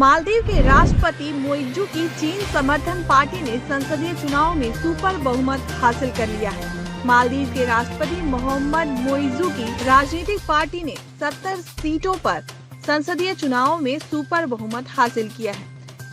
मालदीव के राष्ट्रपति मोइज़ू की चीन समर्थन पार्टी ने संसदीय चुनाव में सुपर बहुमत हासिल कर लिया है। मालदीव के राष्ट्रपति मोहम्मद मोइज़ू की राजनीतिक पार्टी ने 70 सीटों पर संसदीय चुनाव में सुपर बहुमत हासिल किया है।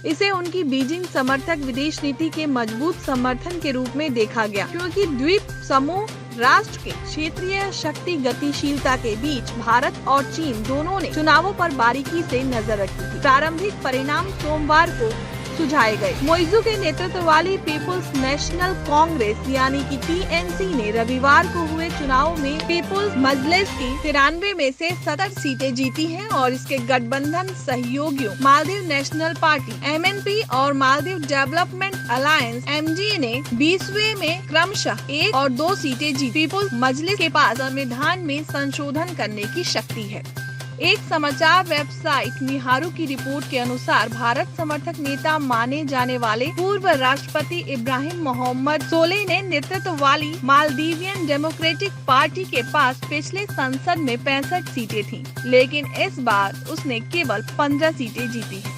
इसे उनकी बीजिंग समर्थक विदेश नीति के मजबूत समर्थन के रूप में देखा गया, क्योंकि द्वीप समूह राष्ट्र के क्षेत्रीय शक्ति गतिशीलता के बीच भारत और चीन दोनों ने चुनावों पर बारीकी से नजर रखी थी। प्रारंभिक परिणाम सोमवार को सुझाए गए। मोइज़ू के नेतृत्व वाली पीपुल्स नेशनल कांग्रेस यानी कि पीएनसी ने रविवार को हुए चुनाव में पीपुल्स मजलिस की 93 में से 70 सीटें जीती हैं और इसके गठबंधन सहयोगियों मालदीव नेशनल पार्टी एमएनपी और मालदीव डेवलपमेंट अलायंस एमडीए ने 20वें में क्रमशः 1 और 2 सीटें जीती। पीपुल्स मजलिस के पास संविधान में संशोधन करने की शक्ति है। एक समाचार वेबसाइट निहारू की रिपोर्ट के अनुसार भारत समर्थक नेता माने जाने वाले पूर्व राष्ट्रपति इब्राहिम मोहम्मद सोलेह ने नेतृत्व वाली मालदीवियन डेमोक्रेटिक पार्टी के पास पिछले संसद में 65 सीटें थीं, लेकिन इस बार उसने केवल 15 सीटें जीती हैं।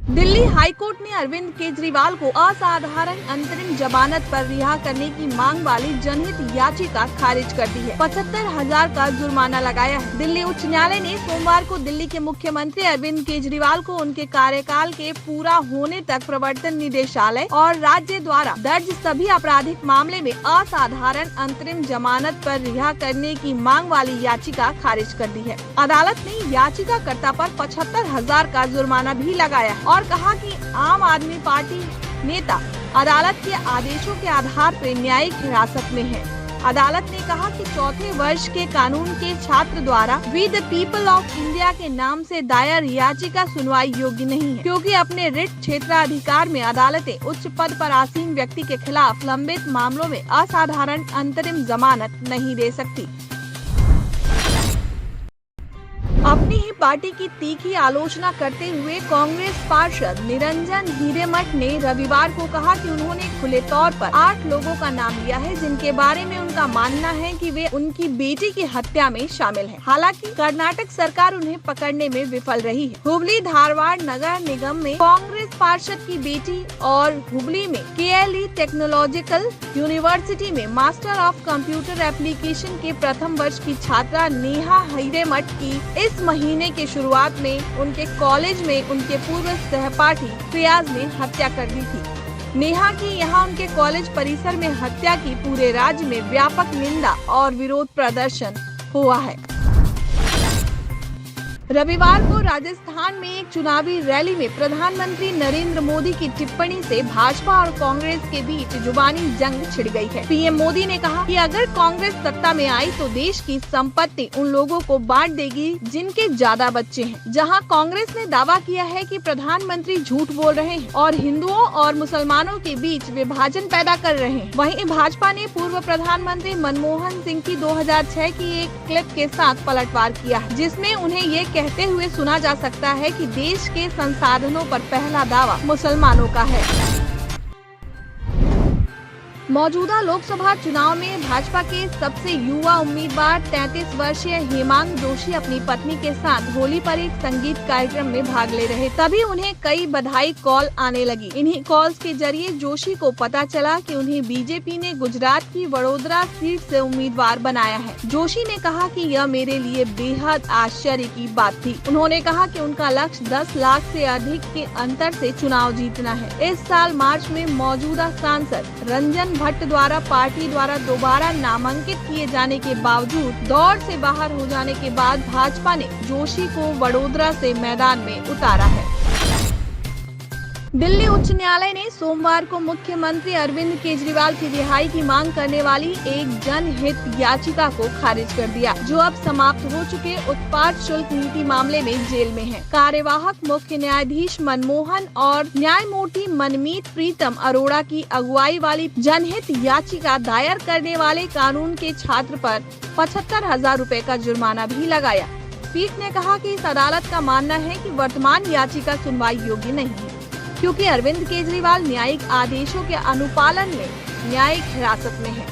दिल्ली हाईकोर्ट ने अरविंद केजरीवाल को असाधारण अंतरिम जमानत पर रिहा करने की मांग वाली जनहित याचिका खारिज कर दी है। 75,000 का जुर्माना लगाया है। दिल्ली उच्च न्यायालय ने सोमवार को दिल्ली के मुख्यमंत्री अरविंद केजरीवाल को उनके कार्यकाल के पूरा होने तक प्रवर्तन निदेशालय और राज्य द्वारा दर्ज सभी आपराधिक मामले में असाधारण अंतरिम जमानत पर रिहा करने की मांग वाली याचिका खारिज कर दी है। अदालत ने याचिकाकर्ता पर 75,000 का जुर्माना भी लगाया और कहा कि आम आदमी पार्टी नेता अदालत के आदेशों के आधार पर न्यायिक हिरासत में है। अदालत ने कहा कि चौथे वर्ष के कानून के छात्र द्वारा we the people of India के नाम से दायर याचिका सुनवाई योग्य नहीं है, क्योंकि अपने रिट क्षेत्राधिकार में अदालतें उच्च पद पर आसीन व्यक्ति के खिलाफ लंबित मामलों में असाधारण अंतरिम जमानत नहीं दे सकती। अपनी ही पार्टी की तीखी आलोचना करते हुए कांग्रेस पार्षद निरंजन हिरेमठ ने रविवार को कहा कि उन्होंने खुले तौर पर 8 लोगों का नाम लिया है जिनके बारे में उनका मानना है कि वे उनकी बेटी की हत्या में शामिल हैं। हालांकि कर्नाटक सरकार उन्हें पकड़ने में विफल रही है। हुबली धारवाड़ नगर निगम में कांग्रेस पार्षद की बेटी और हुबली में केएलई टेक्नोलॉजिकल यूनिवर्सिटी में मास्टर ऑफ कंप्यूटर एप्लीकेशन के प्रथम वर्ष की छात्रा नेहा हिरेमठ की इस महीने के शुरुआत में उनके कॉलेज में उनके पूर्व सहपाठी फियाज ने हत्या कर दी थी। नेहा की यहां उनके कॉलेज परिसर में हत्या की पूरे राज्य में व्यापक निंदा और विरोध प्रदर्शन हुआ है। रविवार को राजस्थान में एक चुनावी रैली में प्रधानमंत्री नरेंद्र मोदी की टिप्पणी से भाजपा और कांग्रेस के बीच जुबानी जंग छिड़ गई है। पीएम मोदी ने कहा कि अगर कांग्रेस सत्ता में आई तो देश की संपत्ति उन लोगों को बांट देगी जिनके ज्यादा बच्चे हैं। जहां कांग्रेस ने दावा किया है कि प्रधानमंत्री झूठ बोल रहे हैं और हिंदुओं और मुसलमानों के बीच विभाजन पैदा कर रहे हैं, वहीं भाजपा ने पूर्व प्रधानमंत्री मनमोहन सिंह की 2006 की एक क्लिप के साथ पलटवार किया है, जिसमें उन्हें ये कहते हुए सुना जा सकता है कि देश के संसाधनों पर पहला दावा मुसलमानों का है। मौजूदा लोकसभा चुनाव में भाजपा के सबसे युवा उम्मीदवार 33 वर्षीय हेमांग जोशी अपनी पत्नी के साथ होली पर एक संगीत कार्यक्रम में भाग ले रहे, तभी उन्हें कई बधाई कॉल आने लगी। इन्हीं कॉल्स के जरिए जोशी को पता चला कि उन्हें बीजेपी ने गुजरात की वडोदरा सीट से उम्मीदवार बनाया है। जोशी ने कहा कि यह मेरे लिए बेहद आश्चर्य की बात थी। उन्होंने कहा कि उनका लक्ष्य 10 लाख से अधिक के अंतर से चुनाव जीतना है। इस साल मार्च में मौजूदा सांसद रंजन भट्ट द्वारा पार्टी द्वारा दोबारा नामांकित किए जाने के बावजूद दौड़ से बाहर हो जाने के बाद भाजपा ने जोशी को वडोदरा से मैदान में उतारा है। दिल्ली उच्च न्यायालय ने सोमवार को मुख्यमंत्री अरविंद केजरीवाल की रिहाई की मांग करने वाली एक जनहित याचिका को खारिज कर दिया, जो अब समाप्त हो चुके उत्पाद शुल्क नीति मामले में जेल में है। कार्यवाहक मुख्य न्यायाधीश मनमोहन और न्यायमूर्ति मनमीत प्रीतम अरोड़ा की अगुवाई वाली जनहित याचिका दायर करने वाले कानून के छात्र पर 75,000 रुपए का जुर्माना भी लगाया। पीठ ने कहा कि इस अदालत का मानना है कि वर्तमान याचिका सुनवाई योग्य नहीं है, क्योंकि अरविंद केजरीवाल न्यायिक आदेशों के अनुपालन में न्यायिक हिरासत में है।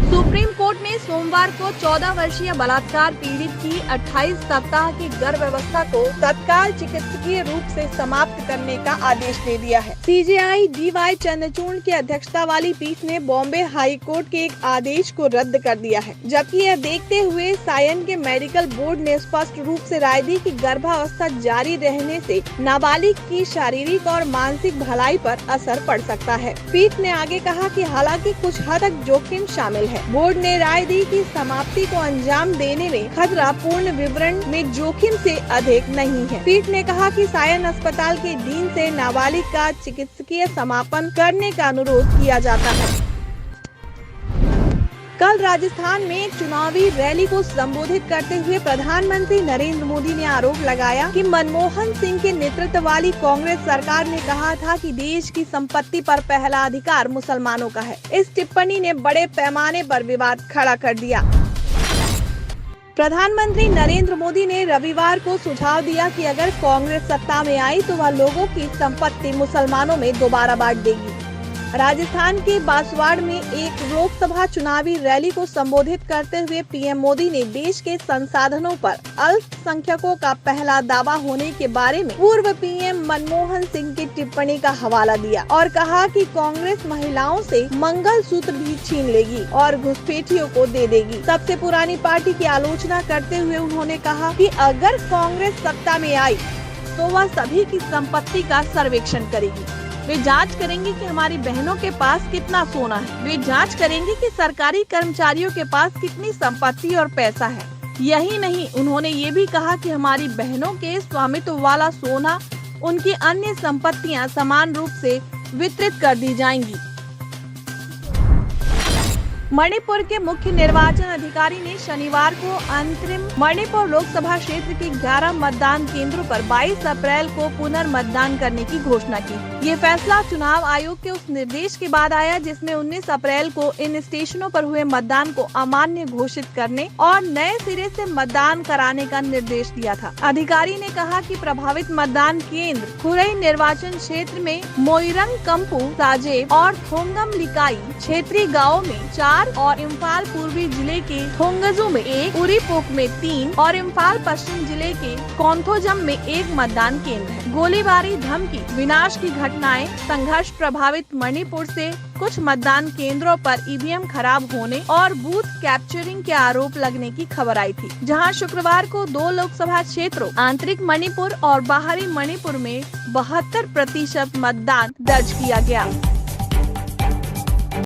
सुप्रीम कोर्ट ने ने सोमवार को 14 वर्षीय बलात्कार पीड़ित की 28 सप्ताह की गर्भावस्था को तत्काल चिकित्सकीय रूप से समाप्त करने का आदेश दे दिया है। सीजेआई DY चंद्रचूड़ की अध्यक्षता वाली पीठ ने बॉम्बे हाई कोर्ट के एक आदेश को रद्द कर दिया है, जबकि यह देखते हुए सायन के मेडिकल बोर्ड ने स्पष्ट रूप से राय दी कि गर्भावस्था जारी रहने से नाबालिग की शारीरिक और मानसिक भलाई पर असर पड़ सकता है। पीठ ने आगे कहा कि हालांकि कुछ हद तक जोखिम शामिल है। बोर्ड ने राय दी कि समाप्ति को अंजाम देने में खतरा पूर्ण विवरण में जोखिम से अधिक नहीं है। पीठ ने कहा कि सायन अस्पताल के डीन से नाबालिग का चिकित्सकीय समापन करने का अनुरोध किया जाता है। कल राजस्थान में एक चुनावी रैली को संबोधित करते हुए प्रधानमंत्री नरेंद्र मोदी ने आरोप लगाया कि मनमोहन सिंह के नेतृत्व वाली कांग्रेस सरकार ने कहा था कि देश की संपत्ति पर पहला अधिकार मुसलमानों का है। इस टिप्पणी ने बड़े पैमाने पर विवाद खड़ा कर दिया। प्रधानमंत्री नरेंद्र मोदी ने रविवार को सुझाव दिया कि अगर कांग्रेस सत्ता में आई तो वह लोगों की संपत्ति मुसलमानों में दोबारा बांट देगी। राजस्थान के बांसवाड़ा में एक लोकसभा चुनावी रैली को संबोधित करते हुए पीएम मोदी ने देश के संसाधनों पर अल्पसंख्यकों का पहला दावा होने के बारे में पूर्व पीएम मनमोहन सिंह की टिप्पणी का हवाला दिया और कहा कि कांग्रेस महिलाओं से मंगलसूत्र भी छीन लेगी और घुसपैठियों को दे देगी। सबसे पुरानी पार्टी की आलोचना करते हुए उन्होंने कहा कि अगर कांग्रेस सत्ता में आई तो वह सभी की संपत्ति का सर्वेक्षण करेगी। वे जांच करेंगे कि हमारी बहनों के पास कितना सोना है। वे जांच करेंगे कि सरकारी कर्मचारियों के पास कितनी संपत्ति और पैसा है। यही नहीं, उन्होंने ये भी कहा कि हमारी बहनों के स्वामित्व वाला सोना, उनकी अन्य संपत्तियां समान रूप से वितरित कर दी जाएंगी। मणिपुर के मुख्य निर्वाचन अधिकारी ने शनिवार को अंतरिम मणिपुर लोकसभा क्षेत्र के 11 मतदान केंद्रों पर 22 अप्रैल को पुनर्मतदान करने की घोषणा की। ये फैसला चुनाव आयोग के उस निर्देश के बाद आया जिसमें 19 अप्रैल को इन स्टेशनों पर हुए मतदान को अमान्य घोषित करने और नए सिरे से मतदान कराने का निर्देश दिया था। अधिकारी ने कहा कि प्रभावित मतदान केंद्र खुरई निर्वाचन क्षेत्र में मोइरंग कंपू, साजेब और थोंगम लिकाई क्षेत्रीय गाँव में 4 और इम्फाल पूर्वी जिले के थोंगजू में 1, उरीपोक में 3 और इम्फाल पश्चिम जिले के कोंथोजम में 1 मतदान केंद्र है। गोलीबारी, धमकी, विनाश की घटनाएं, संघर्ष प्रभावित मणिपुर से कुछ मतदान केंद्रों पर ईवीएम खराब होने और बूथ कैप्चरिंग के आरोप लगने की खबर आई थी, जहां शुक्रवार को 2 लोकसभा क्षेत्रों आंतरिक मणिपुर और बाहरी मणिपुर में 72% मतदान दर्ज किया गया।